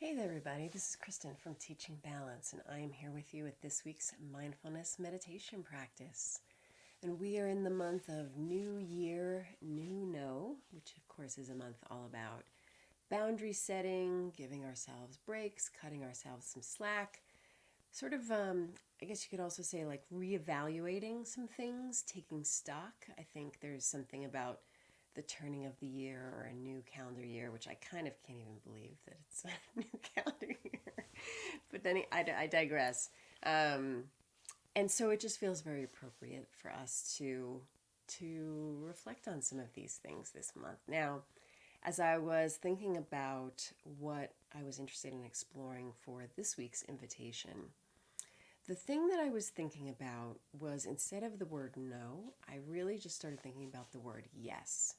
Hey there, everybody. This is Kristen from Teaching Balance, and I am here with you with this week's mindfulness meditation practice. And we are in the month of New Year, New No, which of course is a month all about boundary setting, giving ourselves breaks, cutting ourselves some slack, sort of, I guess you could also say like reevaluating some things, taking stock. I think there's something about the turning of the year or a new calendar year, which I kind of can't even believe that it's a new calendar year. But then I digress. And so it just feels very appropriate for us to reflect on some of these things this month. Now, as I was thinking about what I was interested in exploring for this week's invitation, the thing that I was thinking about was instead of the word no, I really just started thinking about the word yes.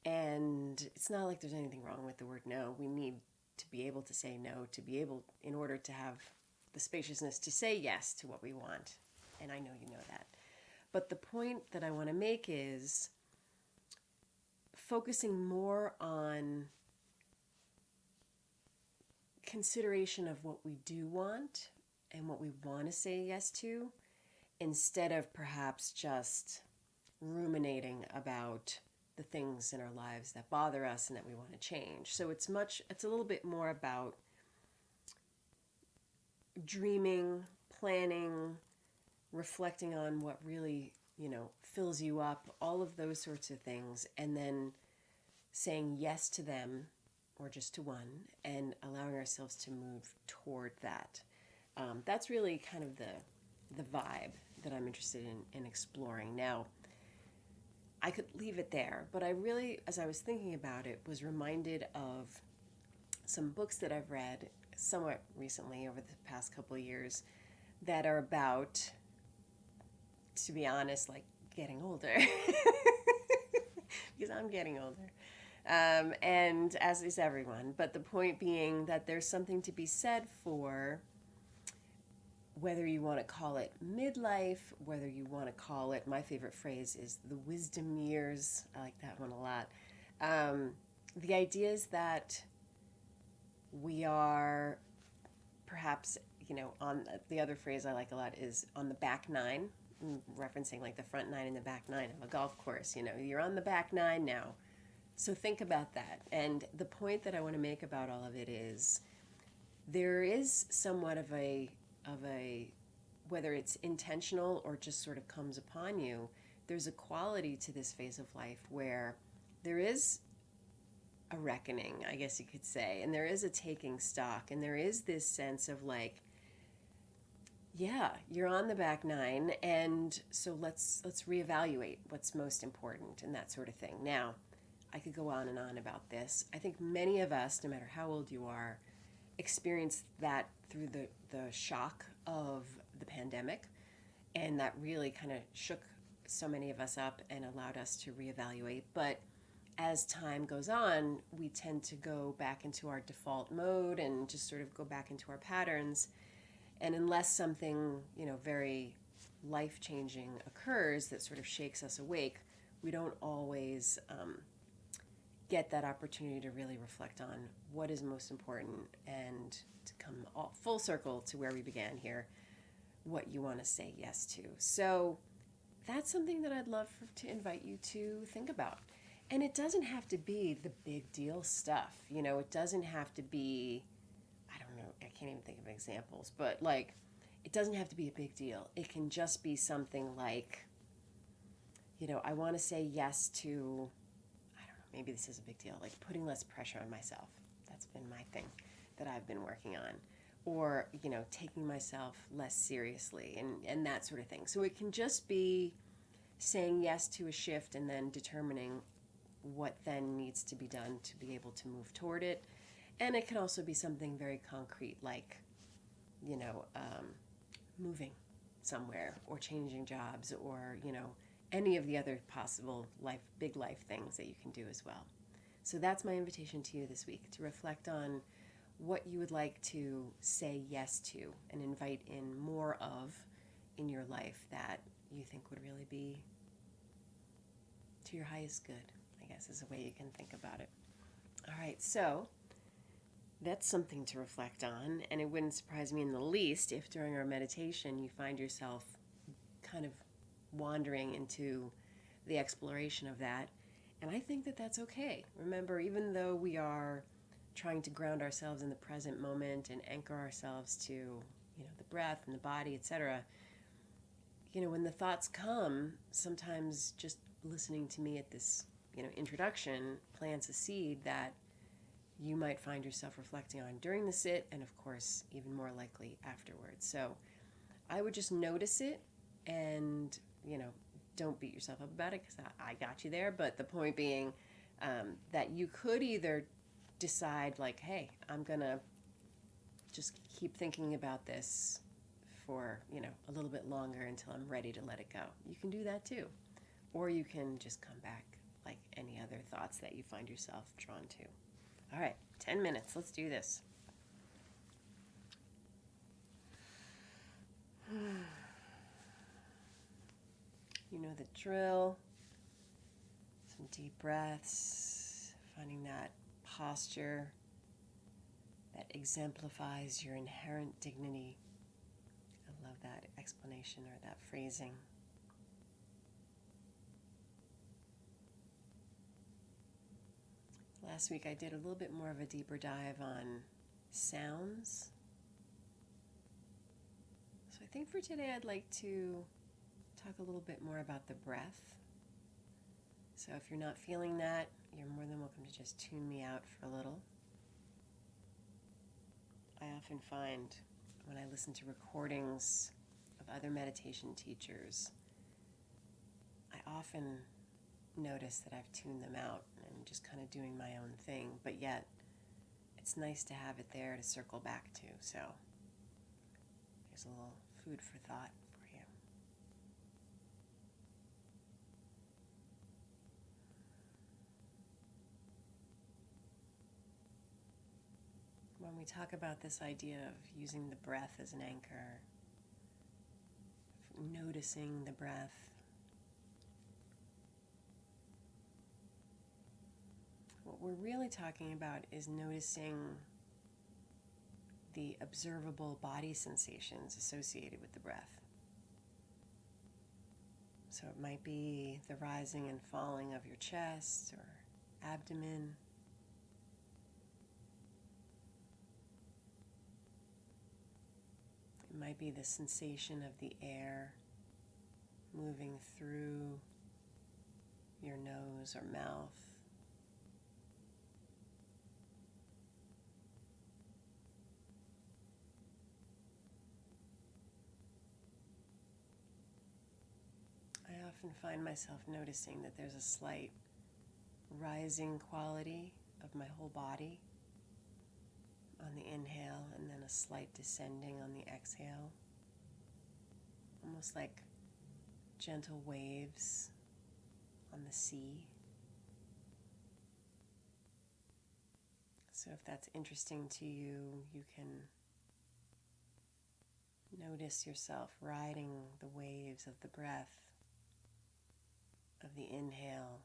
And it's not like there's anything wrong with the word no. We need to be able to say no, to be able, in order to have the spaciousness to say yes to what we want. And I know you know that. But the point that I want to make is focusing more on consideration of what we do want and what we want to say yes to, instead of perhaps just ruminating about the things in our lives that bother us and that we want to change. So it's a little bit more about dreaming, planning, reflecting on what really, fills you up, all of those sorts of things, and then saying yes to them or just to one and allowing ourselves to move toward that. That's really kind of the vibe that I'm interested in exploring. Now, I could leave it there, but I really, as I was thinking about it, was reminded of some books that I've read somewhat recently over the past couple of years that are about, to be honest, like getting older. Because I'm getting older. And as is everyone. But the point being that there's something to be said for whether you want to call it midlife, whether you want to call it, my favorite phrase is the wisdom years. I like that one a lot. The idea is that we are perhaps, on the other phrase I like a lot is on the back nine, referencing like the front nine and the back nine of a golf course. You're on the back nine now. So think about that. And the point that I want to make about all of it is there is somewhat of a whether it's intentional or just sort of comes upon you, there's a quality to this phase of life where there is a reckoning, I guess you could say, and there is a taking stock, and there is this sense of like, yeah, you're on the back nine, and so let's reevaluate what's most important and that sort of thing. Now, I could go on and on about this. I think many of us, no matter how old you are, experienced that through the shock of the pandemic, and that really kind of shook so many of us up and allowed us to reevaluate. But as time goes on, we tend to go back into our default mode and just sort of go back into our patterns. And unless something, very life-changing occurs that sort of shakes us awake, we don't always get that opportunity to really reflect on what is most important and to come full circle to where we began here, what you want to say yes to. So that's something that I'd love to invite you to think about. And it doesn't have to be the big deal stuff. It doesn't have to be, I don't know, I can't even think of examples, but like, it doesn't have to be a big deal. It can just be something like, I want to say yes to, maybe this is a big deal, like putting less pressure on myself. That's been my thing that I've been working on. Or, taking myself less seriously and that sort of thing. So it can just be saying yes to a shift and then determining what then needs to be done to be able to move toward it. And it can also be something very concrete like, moving somewhere or changing jobs or, any of the other possible big life things that you can do as well. So that's my invitation to you this week, to reflect on what you would like to say yes to and invite in more of in your life that you think would really be to your highest good, I guess is a way you can think about it. All right, so that's something to reflect on. And it wouldn't surprise me in the least if during our meditation you find yourself kind of wandering into the exploration of that. And I think that that's okay. Remember, even though we are trying to ground ourselves in the present moment and anchor ourselves to, the breath and the body, etc., when the thoughts come, sometimes just listening to me at this, introduction plants a seed that you might find yourself reflecting on during the sit, and of course, even more likely afterwards. So I would just notice it and, don't beat yourself up about it because I got you there. But the point being that you could either decide, like, hey, I'm going to just keep thinking about this for, a little bit longer until I'm ready to let it go. You can do that too. Or you can just come back like any other thoughts that you find yourself drawn to. All right, 10 minutes. Let's do this. You know the drill. Some deep breaths, finding that posture that exemplifies your inherent dignity. I love that explanation or that phrasing. Last week I did a little bit more of a deeper dive on sounds. So I think for today I'd like to talk a little bit more about the breath. So if you're not feeling that, you're more than welcome to just tune me out for a little. I often find when I listen to recordings of other meditation teachers, I often notice that I've tuned them out and just kind of doing my own thing, but yet it's nice to have it there to circle back to. So there's a little food for thought for you. When we talk about this idea of using the breath as an anchor, noticing the breath, what we're really talking about is noticing the observable body sensations associated with the breath. So it might be the rising and falling of your chest or abdomen. It might be the sensation of the air moving through your nose or mouth. I often find myself noticing that there's a slight rising quality of my whole body on the inhale, and then a slight descending on the exhale, almost like gentle waves on the sea. So if that's interesting to you, you can notice yourself riding the waves of the breath, of the inhale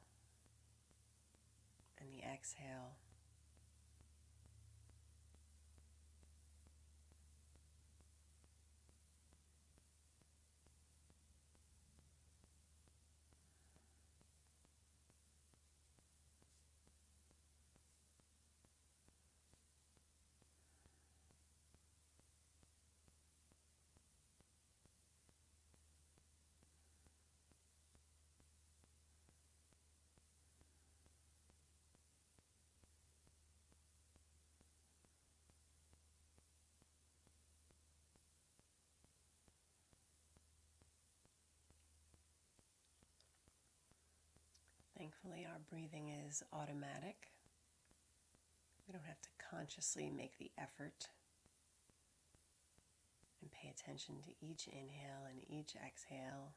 and the exhale. Thankfully, our breathing is automatic. We don't have to consciously make the effort and pay attention to each inhale and each exhale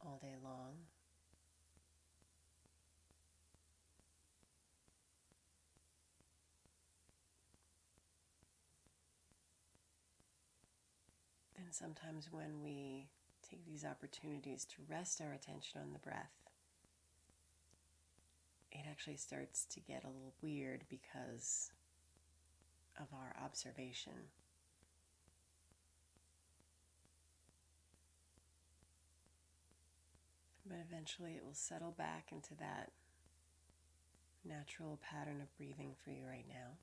all day long. And sometimes when we take these opportunities to rest our attention on the breath, it actually starts to get a little weird because of our observation. But eventually it will settle back into that natural pattern of breathing for you right now.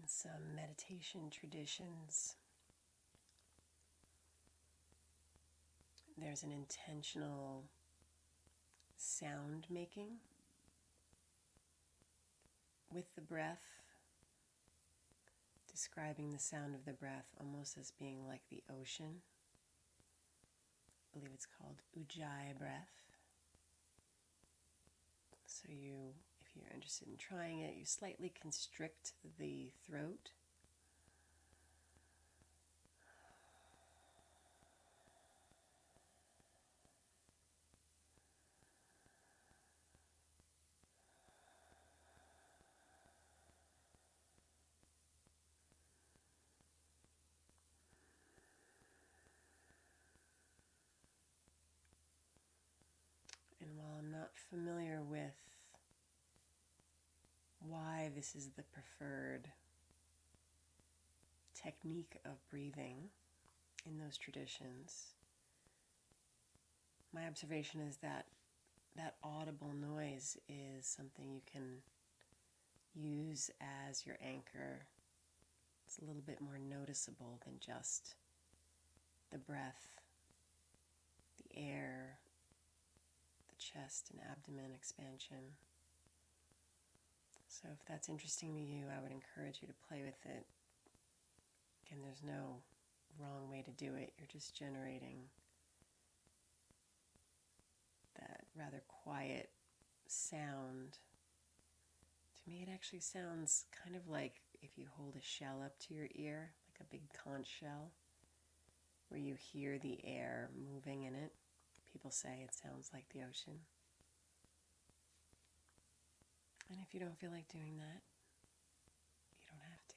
In some meditation traditions, there's an intentional sound making with the breath, describing the sound of the breath almost as being like the ocean. I believe it's called ujjayi breath. So if you're interested in trying it, you slightly constrict the throat. And while I'm not familiar with why this is the preferred technique of breathing in those traditions, my observation is that that audible noise is something you can use as your anchor. It's a little bit more noticeable than just the breath, the air, the chest and abdomen expansion. So if that's interesting to you, I would encourage you to play with it. Again, there's no wrong way to do it. You're just generating that rather quiet sound. To me, it actually sounds kind of like if you hold a shell up to your ear, like a big conch shell, where you hear the air moving in it. People say it sounds like the ocean. And if you don't feel like doing that, you don't have to.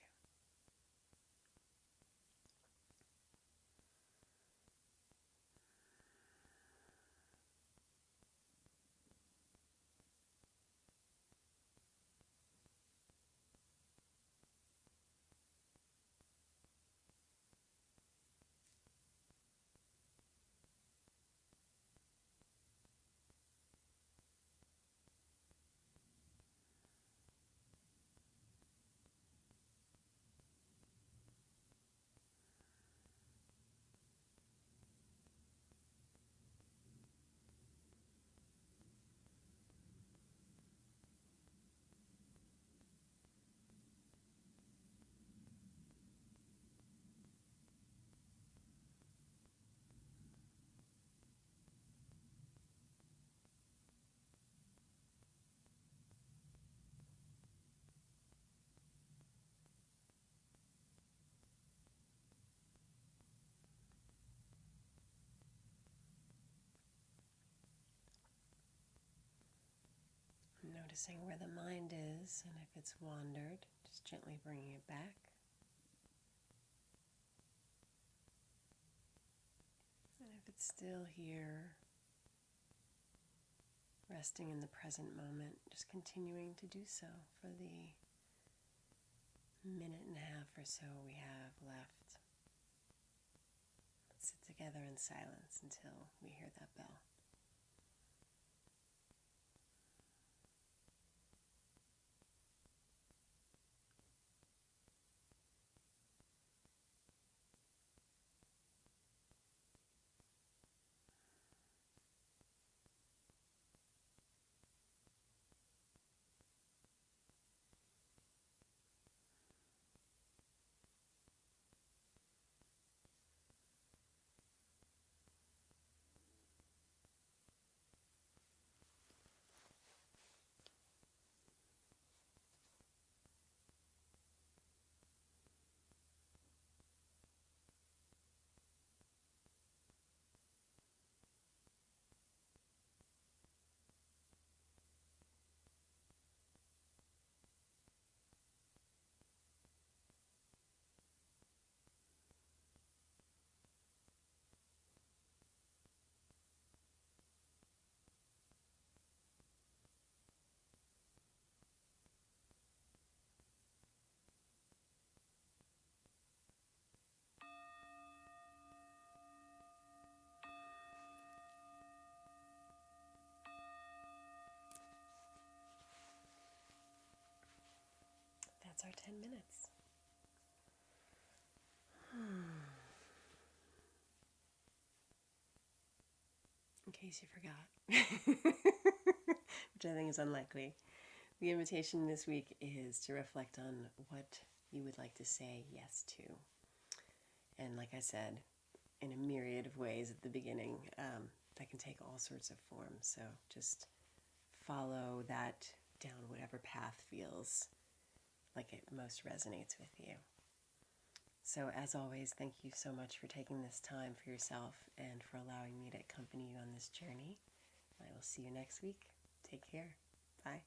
Noticing where the mind is, and if it's wandered, just gently bringing it back. And if it's still here, resting in the present moment, just continuing to do so for the minute and a half or so we have left. Let's sit together in silence until we hear that bell. that's our 10 minutes. In case you forgot, which I think is unlikely. The invitation this week is to reflect on what you would like to say yes to. And like I said, in a myriad of ways at the beginning, that can take all sorts of forms. So just follow that down whatever path feels like it most resonates with you. So as always, thank you so much for taking this time for yourself and for allowing me to accompany you on this journey. I will see you next week. Take care. Bye.